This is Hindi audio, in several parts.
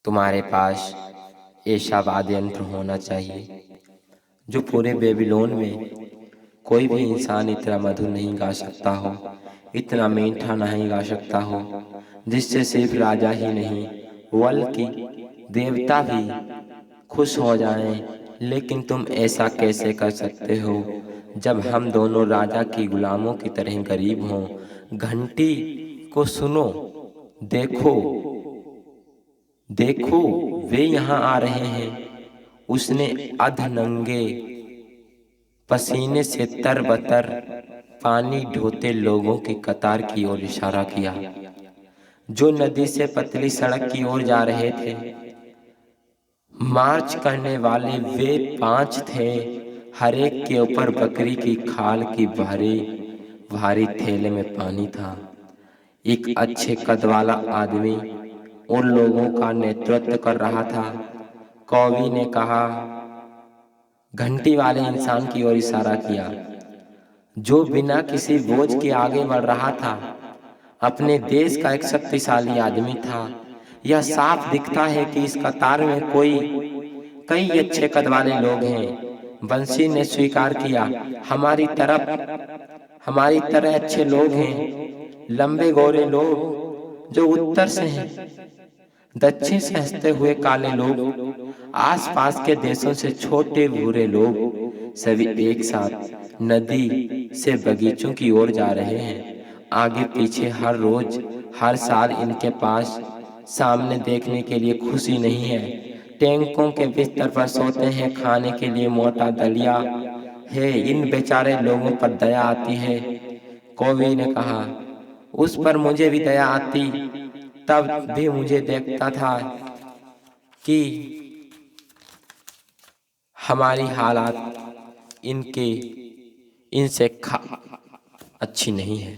तुम्हारे पास ऐसा वाद्य यंत्र होना चाहिए जो पूरे बेबीलोन में कोई भी इंसान इतना मधुर नहीं गा सकता हो, इतना मीठा नहीं गा सकता हो, जिससे सिर्फ राजा ही नहीं बल्कि देवता भी खुश हो जाएं। लेकिन तुम ऐसा कैसे कर सकते हो जब हम दोनों राजा की गुलामों की तरह गरीब हों? घंटी को सुनो, देखो देखो, वे यहाँ आ रहे हैं। उसने अधनंगे पसीने से तरबतर पानी ढोते लोगों की कतार की ओर इशारा किया, जो नदी से पतली सड़क की ओर जा रहे थे। मार्च करने वाले वे 5 थे। हर एक के ऊपर बकरी की खाल की भारी भारी थैले में पानी था। एक अच्छे कद वाला आदमी उन लोगों का नेतृत्व कर रहा था। कौवी ने कहा, घंटी वाले इंसान की ओर इशारा किया, जो बिना किसी बोझ के आगे बढ़ रहा था। अपने देश का एक शक्तिशाली आदमी था। यह साफ दिखता है कि इस कतार में कई अच्छे कद वाले लोग हैं। बंसी ने स्वीकार किया, हमारी तरह अच्छे लोग हैं। लंबे गोरे लोग जो उत्तर से हैं, दक्षिण से हंसते हुए काले लोग, आसपास के देशों से छोटे भूरे लोग, सभी एक साथ नदी से बगीचों की ओर जा रहे हैं। आगे पीछे हर रोज हर साल इनके पास सामने देखने के लिए खुशी नहीं है। टैंकों के बिस्तर पर सोते हैं, खाने के लिए मोटा दलिया है। इन बेचारे लोगों पर दया आती है। कौवी ने कहा, उस पर मुझे भी दया आती। तब भी मुझे देखता था कि हमारी हालात इनसे अच्छी नहीं है।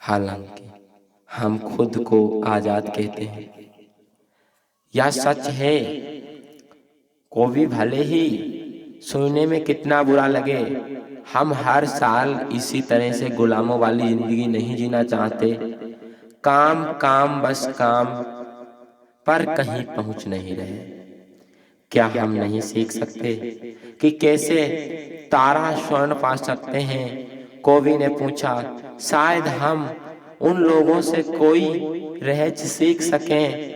हालांकि हम खुद को आजाद कहते हैं। यह सच है। कौवी भले ही सुनने में कितना बुरा लगे, हम हर साल इसी तरह से गुलामों वाली जिंदगी नहीं जीना चाहते। काम काम बस काम, पर कहीं पहुंच नहीं रहे। क्या हम नहीं सीख सकते कि कैसे तारा स्वर्ण पा सकते हैं? कौवी ने पूछा, शायद हम उन लोगों से कोई रहस्य सीख सकें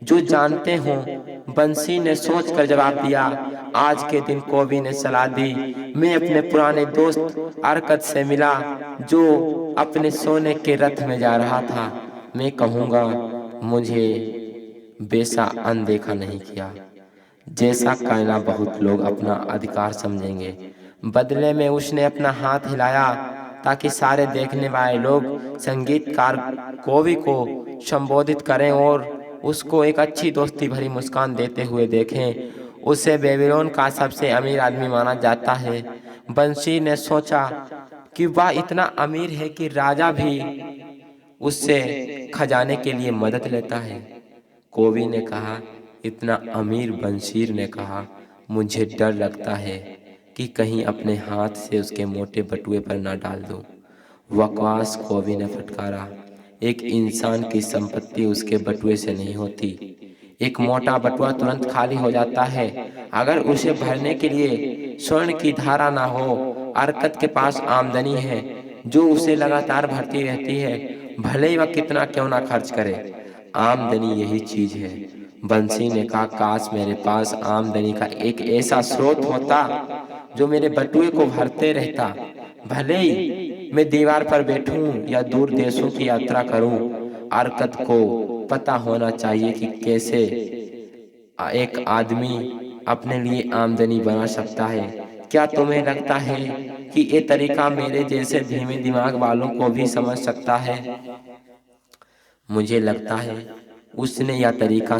जो जानते हों। बंसी ने सोचकर जवाब दिया। आज के दिन कौवी ने सलाह दी, मैं अपने पुराने दोस्त अरकत से मिला, जो अपने सोने के रथ में जा रहा था। मैं कहूँगा, मुझे बेसा अनदेखा नहीं किया, जैसा कहना बहुत लोग अपना अधिकार समझेंगे। बदले में उसने अपना हाथ हिलाया ताकि सारे देखने वाले लोग संगीतकार कौवी को संबोधित करें और उसको एक अच्छी दोस्ती भरी मुस्कान देते हुए देखें। उसे बेबीलोन का सबसे अमीर आदमी माना जाता है। बंसी ने सोचा कि वह इतना अमीर है कि राजा भी उससे खजाने के लिए मदद लेता है। कौवी ने कहा, इतना अमीर? बंसीर ने कहा, मुझे डर लगता है कि कहीं अपने हाथ से उसके मोटे बटुए पर न डाल दूं। बकवास, कौवी ने फटकारा। एक इंसान की संपत्ति उसके बटुए से नहीं होती। एक मोटा बटुआ तुरंत खाली हो जाता है अगर उसे भरने के लिए स्वर्ण की धारा ना हो। अरकत के पास आमदनी है जो उसे लगातार भरती रहती है, भले ही वह कितना क्यों ना खर्च करे। आमदनी यही चीज है। बंसी ने कहा, काश मेरे पास आमदनी का एक ऐसा स्रोत होता जो मेरे बटुए को भरते रहता। भले ही मैं दीवार पर बैठूं या दूर देशों की यात्रा करूं, अरकत को पता होना चाहिए कि कैसे एक आदमी अपने लिए आमदनी बना सकता है। क्या तुम्हें लगता है कि ये तरीका मेरे जैसे धीमे दिमाग वालों को भी समझ सकता है? मुझे लगता है उसने यह तरीका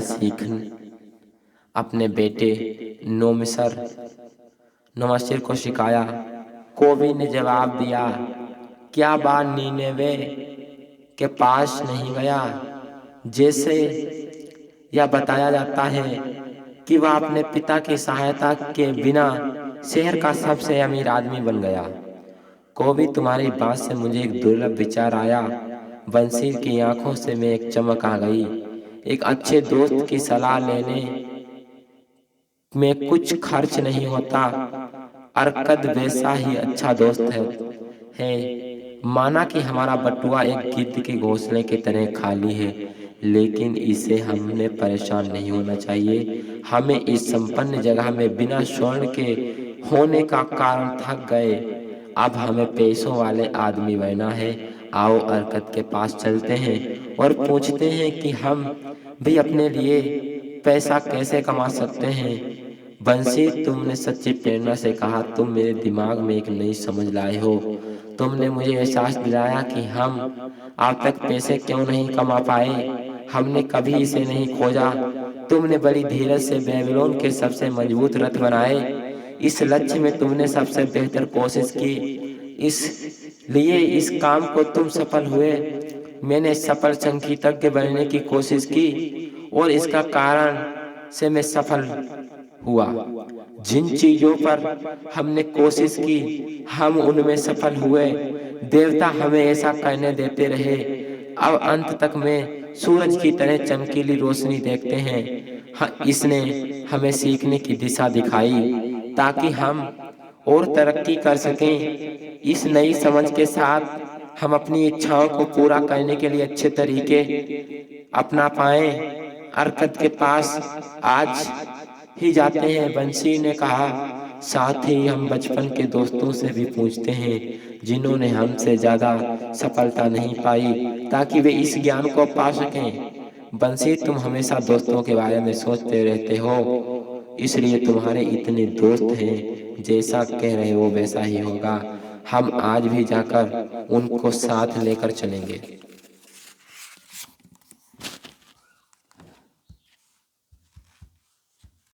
अपने बेटे नोमिसर को सिखाया। कौवी ने जवाब दिया, क्या बात नीनेवे के पास नहीं गया? जैसे यह बताया जाता है कि वह अपने पिता की सहायता के बिना शहर का सबसे अमीर आदमी बन गया। कौवी, तुम्हारी बात से मुझे एक दुर्लभ विचार आया। बंसीर की आंखों से में एक चमक आ गई। एक अच्छे दोस्त की सलाह लेने में कुछ खर्च नहीं होता। अरकद वैसा ही अच्छा दोस्त है। माना कि हमारा बटुआ एक गिद्ध के घोंसले की तरह खाली है, लेकिन इसे हमने परेशान नहीं होना चाहिए। हमें इस संपन्न जगह में बिना स्वर्ण के होने का कारण थक गए। अब हमें पैसों वाले आदमी बनना है। आओ अरकद के पास चलते हैं और पूछते हैं कि हम भी अपने लिए पैसा कैसे कमा सकते हैं। बंसी, तुमने सच्ची प्रेरणा से कहा। तुम मेरे दिमाग में एक नई समझ लाए हो। तुमने मुझे एहसास दिलाया कि हम अब तक पैसे क्यों नहीं कमा पाए। हमने कभी इसे नहीं खोजा। तुमने बड़ी धीरज से बेबीलोन के सबसे मजबूत रथ बनाए। इस लक्ष्य में तुमने सबसे बेहतर कोशिश की, इसलिए इस काम को तुम सफल हुए। मैंने सफल संगीतज्ञ बनने की कोशिश की और इसका कारण से मैं सफल हुआ। जिन चीजों पर हमने कोशिश की हम उनमें सफल हुए। देवता हमें ऐसा करने देते रहे। अब अंत तक में सूरज की तरह चमकीली रोशनी देखते हैं। हाँ, इसने हमें सीखने की दिशा दिखाई ताकि हम और तरक्की कर सकें। इस नई समझ के साथ हम अपनी इच्छाओं को पूरा करने के लिए अच्छे तरीके अपना पाएं। अरकद के पास आज ही जाते हैं, बंसी ने कहा। साथ ही हम बचपन के दोस्तों से भी पूछते हैं जिन्होंने हमसे ज्यादा सफलता नहीं पाई, ताकि वे इस ज्ञान को पा सकें। बंसी, तुम हमेशा दोस्तों के बारे में सोचते रहते हो, इसलिए तुम्हारे इतने दोस्त हैं। जैसा कह रहे हो वैसा ही होगा। हम आज भी जाकर उनको साथ लेकर चलेंगे।